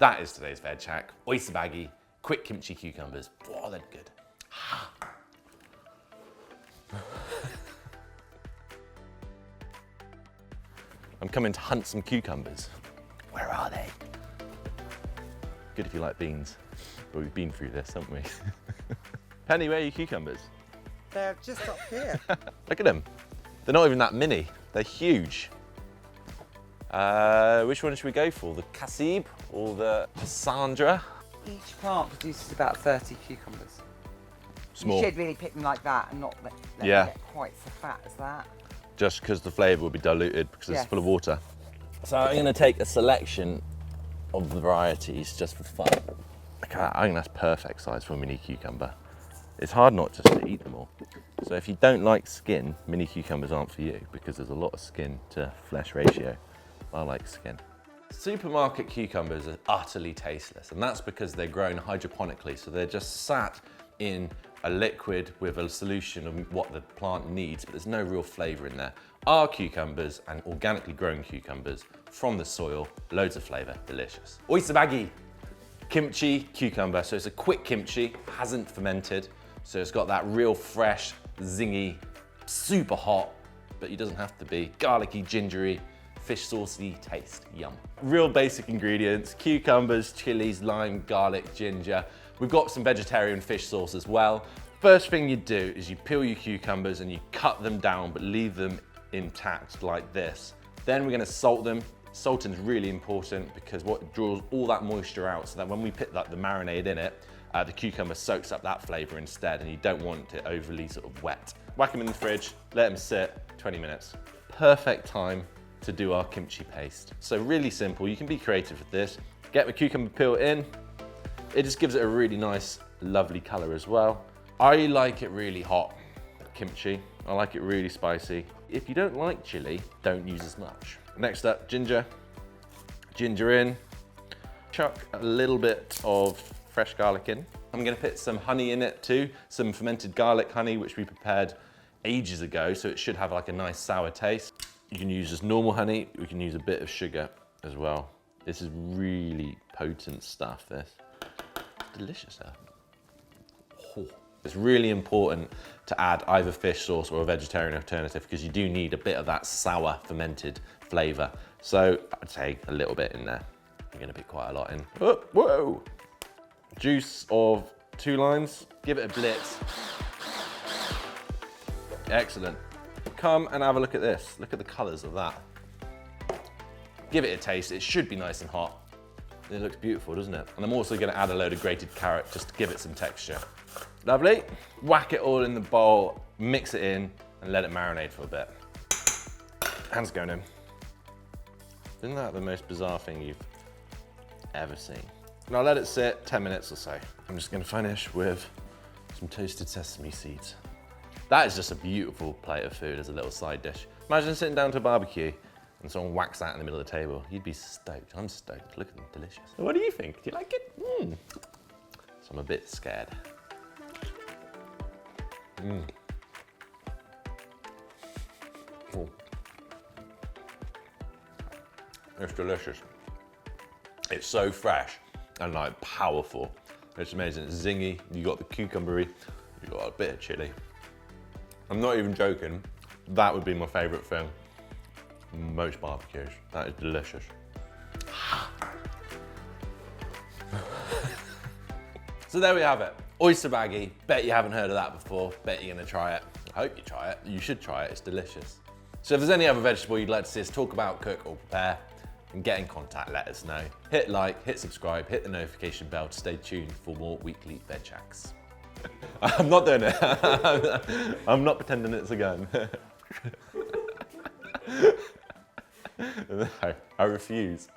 That is today's veg hack. Sobagi, quick kimchi cucumbers. Oh, they're good. I'm coming to hunt some cucumbers. Where are they? Good if you like beans. But we've been through this, haven't we? Penny, where are your cucumbers? They're just up here. Look at them. They're not even that mini. They're huge. Which one should we go for? The Casib or the Cassandra? Each plant produces about 30 cucumbers. Small. You should really pick them like that and not let them get quite so fat as that. Just because the flavour will be diluted because it's Yes. full of water. So I'm going to take a selection of the varieties just for fun. Okay, I think that's perfect size for a mini cucumber. It's hard not just to eat them all. So if you don't like skin, mini cucumbers aren't for you because there's a lot of skin to flesh ratio. I like skin. Supermarket cucumbers are utterly tasteless, and that's because they're grown hydroponically. So they're just sat in a liquid with a solution of what the plant needs, but there's no real flavour in there. Our cucumbers and organically grown cucumbers from the soil, loads of flavour, delicious. Sobagi, kimchi cucumber. So it's a quick kimchi, hasn't fermented. So it's got that real fresh, zingy, super hot, but it doesn't have to be, garlicky, gingery, fish saucy taste, yum. Real basic ingredients, cucumbers, chilies, lime, garlic, ginger. We've got some vegetarian fish sauce as well. First thing you do is you peel your cucumbers and you cut them down, but leave them intact like this. Then we're gonna salt them. Salting's really important because what draws all that moisture out so that when we put the marinade in it, the cucumber soaks up that flavour instead, and you don't want it overly sort of wet. Whack them in the fridge, let them sit 20 minutes. Perfect time to do our kimchi paste. So really simple, you can be creative with this. Get the cucumber peel in. It just gives it a really nice, lovely colour as well. I like it really hot, kimchi. I like it really spicy. If you don't like chili, don't use as much. Next up, ginger. Ginger in. Chuck a little bit of fresh garlic in. I'm gonna put some honey in it too, some fermented garlic honey, which we prepared ages ago, so it should have like a nice sour taste. You can use just normal honey, we can use a bit of sugar as well. This is really potent stuff, this. Delicious stuff. Oh. It's really important to add either fish sauce or a vegetarian alternative because you do need a bit of that sour fermented flavour. So I'd say a little bit in there. You're gonna put quite a lot in. Oh, whoa! Juice of 2 limes, give it a blitz. Excellent. Come and have a look at this. Look at the colours of that. Give it a taste, it should be nice and hot. It looks beautiful, doesn't it? And I'm also gonna add a load of grated carrot just to give it some texture. Lovely. Whack it all in the bowl, mix it in, and let it marinate for a bit. Hands going in. Isn't that the most bizarre thing you've ever seen? Now let it sit 10 minutes or so. I'm just gonna finish with some toasted sesame seeds. That is just a beautiful plate of food as a little side dish. Imagine sitting down to a barbecue and someone whacks that in the middle of the table. You'd be stoked. I'm stoked. Look at them, delicious. What do you think? Do you like it? So I'm a bit scared. Oh. It's delicious. It's so fresh and like powerful. It's amazing. It's zingy. You got the cucumbery. You got a bit of chili. I'm not even joking. That would be my favourite thing. Most barbecues. That is delicious. So there we have it. Sobagi. Bet you haven't heard of that before. Bet you're gonna try it. I hope you try it. You should try it. It's delicious. So if there's any other vegetable you'd like to see us talk about, cook or prepare, and get in contact, let us know. Hit like, hit subscribe, hit the notification bell to stay tuned for more weekly veg hacks. I'm not doing it. I'm not pretending it's a gun. No, I refuse.